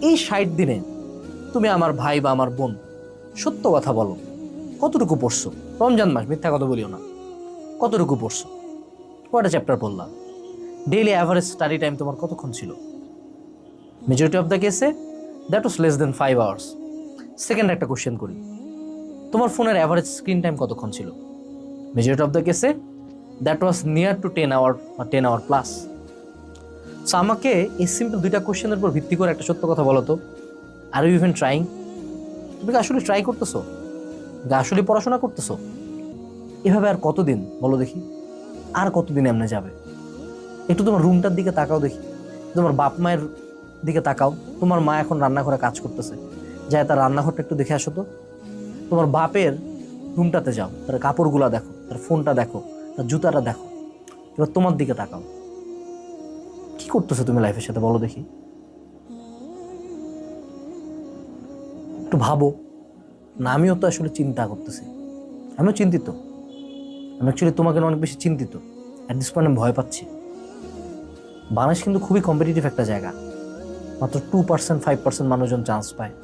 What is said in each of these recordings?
এই 60 দিনে তুমি আমার ভাই বা আমার বোন, সত্য কথা বলো, কতটুকু পড়ছো? রমজান মাস, মিথ্যা কথা বলিও না। কতটুকু পড়ছো? কয়টা চ্যাপ্টার পড়লা? ডেইলি অ্যাভারেজ স্টাডি টাইম তোমার কতক্ষণ ছিল? মেজরিটি অফ দ্য কেসে that was less than 5 hours. Second একটা কোশ্চেন করি, তোমার ফোনের অ্যাভারেজ স্ক্রিন টাইম কতক্ষণ ছিল? মেজরিটি অফ দ্য কেসে that was near to 10 hour বা 10 আওয়ার প্লাস। সো আমাকে এই সিম্পল দুইটা কোশ্চেনের উপর ভিত্তি করে একটা সত্য কথা বলো তো, আর ইউ ইভেন ট্রাইং? তুমি কি আসলে ট্রাই করতেছো? আসলে পড়াশোনা করতেছো? এভাবে আর কতদিন বলো দেখি? আর কতদিন এমনি যাবে? একটু তোমার রুমটার দিকে তাকাও দেখি, তোমার বাপ মায়ের দিকে তাকাও। তোমার মা এখন রান্নাঘরে কাজ করতেছে, যায় তার রান্নাঘরটা একটু দেখে আসো তো। তোমার বাপের রুমটাতে যাও, তার কাপড়গুলা দেখো, তার ফোনটা দেখো, তার জুতাটা দেখো। এবার তোমার দিকে তাকাও, কি করতেছো তুমি লাইফের সাথে বলো দেখি? একটু ভাবো না। আমিও তো আসলে চিন্তা করতেছি, আমিও চিন্তিত। আমি অ্যাকচুয়ালি তোমাকে অনেক বেশি চিন্তিত। অ্যাট দিস পয়েন্ট আমি ভয় পাচ্ছি। বাংলাদেশ কিন্তু খুবই কম্পিটিটিভ একটা জায়গা। মাত্র 2% 5% মানুষজন চান্স পায়,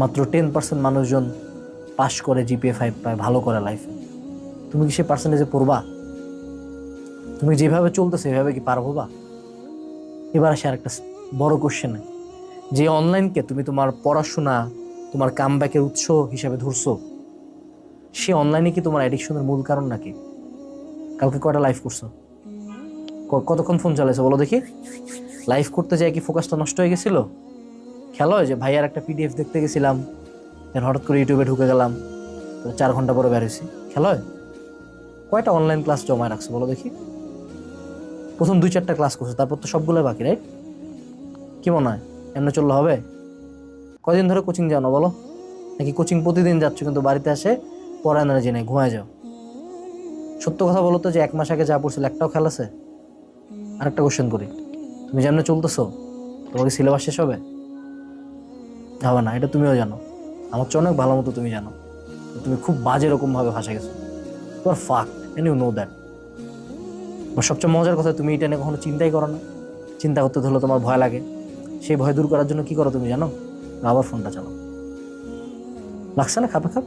মাত্র 10% মানুষজন পাশ করে জিপিএ 5 পায়, ভালো করে লাইফে। তুমি কি সেই পার্সেন্টেজে পড়বা? তুমি যেভাবে চলতেছে সেভাবে কি পারবো বা? এবার আসে আরেকটা বড় কোশ্চেনে, যে অনলাইনকে তুমি তোমার পড়াশোনা, তোমার কামব্যাকের উৎস হিসাবে ধরছো, সে অনলাইনে কি তোমার অ্যাডিকশনের মূল কারণ নাকি? কালকে কয়টা লাইভ করছো? কতক্ষণ ফোন চালাইছো বলো দেখি? লাইভ করতে যায় কি ফোকাসটা নষ্ট হয়ে গেছিল? খেলা হয় যে ভাইয়ার একটা পিডিএফ দেখতে গেছিলাম, হঠাৎ করে ইউটিউবে ঢুকে গেলাম, 4 ঘন্টা পরে বের হয়েছি। খেলা হয়? কয়টা অনলাইন ক্লাস জমায় রাখছো বলো দেখি? প্রথম 2-4টা ক্লাস করছো, তারপর তো সবগুলো বাকি, রাইট? কি মনে হয় এমনি চললে হবে? কয়দিন ধরে কোচিং যাও না বলো? নাকি কোচিং প্রতিদিন যাচ্ছ কিন্তু বাড়িতে আসে পড়া এনার্জি নেই, ঘুমায় যাও? সত্য কথা বলো তো, যে 1 মাস আগে যা পড়ছিল একটাও খেয়াল আছে? আরেকটা কোশ্চেন করি, তুমি যেমন চলতেছো, তোমাকে সিলেবাস শেষ হবে? হবে না, এটা তুমিও জানো। আমার চেয়ে অনেক ভালো মতো তুমি জানো তুমি খুব বাজে রকম ভাবে ভাসা গেছো। তোমার ফাক এন্ড ইউ নো দ্যাট। সবচেয়ে মজার কথা, তুমি এটা নিয়ে কখনো চিন্তাই করো না। চিন্তা করতে ধরলে তোমার ভয় লাগে। সেই ভয় দূর করার জন্য কি করো তুমি জানো? আবার ফোনটা চালাও। লাগছে না খাপে খাপ?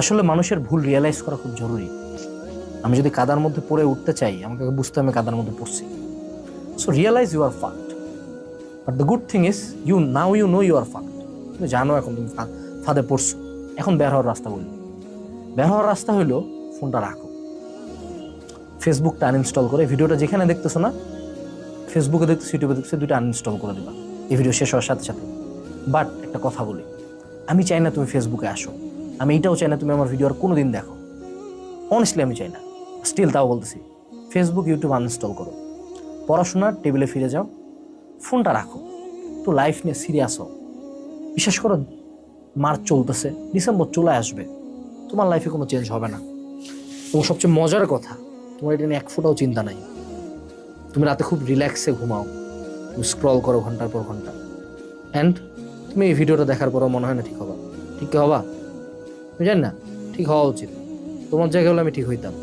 আসলে মানুষের ভুল রিয়েলাইজ করা খুব জরুরি। আমি যদি কাদার মধ্যে পড়ে উঠতে চাই, আমাকে বুঝতে আমি কাদার মধ্যে পড়ছি। So realise you are fact. But the good thing is you now you know you are fact. তুমি জানো এখন তুমি ফাঁদে পড়ছো। এখন বের হওয়ার রাস্তা বলি। বের হওয়ার রাস্তা হইলো ফোনটা রাখো, ফেসবুকটা আনইনস্টল করে, ভিডিওটা যেখানে দেখতেছো না, ফেসবুকে দেখতেছো, ইউটিউবে দেখতেছো, দুইটা আনইনস্টল করে দিবা এই ভিডিও শেষ হওয়ার সাথে সাথে। বাট একটা কথা বলি, আমি চাই না তুমি ফেসবুকে আসো, আমি এটাও চাই না তুমি আমার ভিডিও আর কোনোদিন দেখো। অনেস্টলি আমি চাই না। স্টিল তাও বলতেছি, ফেসবুক ইউটিউব আনইনস্টল করো, পড়াশোনার টেবিলে ফিরে যাও, ফোনটা রাখো, তো লাইফ নিয়ে সিরিয়াস হও। বিশেষ করো, মার্চ চলতেছে, ডিসেম্বর চলে আসবে, তোমার লাইফে কোনো চেঞ্জ হবে না। এবং সবচেয়ে মজার কথা, তোমার এটা নিয়ে এক ফোঁটাও চিন্তা নাই। তুমি রাতে খুব রিল্যাক্সে ঘুমাও, তুমি স্ক্রল করো ঘন্টার পর ঘন্টা, অ্যান্ড তুমি এই ভিডিওটা দেখার পরও মনে হয় না ঠিক হবা। ঠিক কি হবা? আমি জানি না, ঠিক হওয়া উচিত। তোমার জায়গায় হলে আমি ঠিক হইতাম।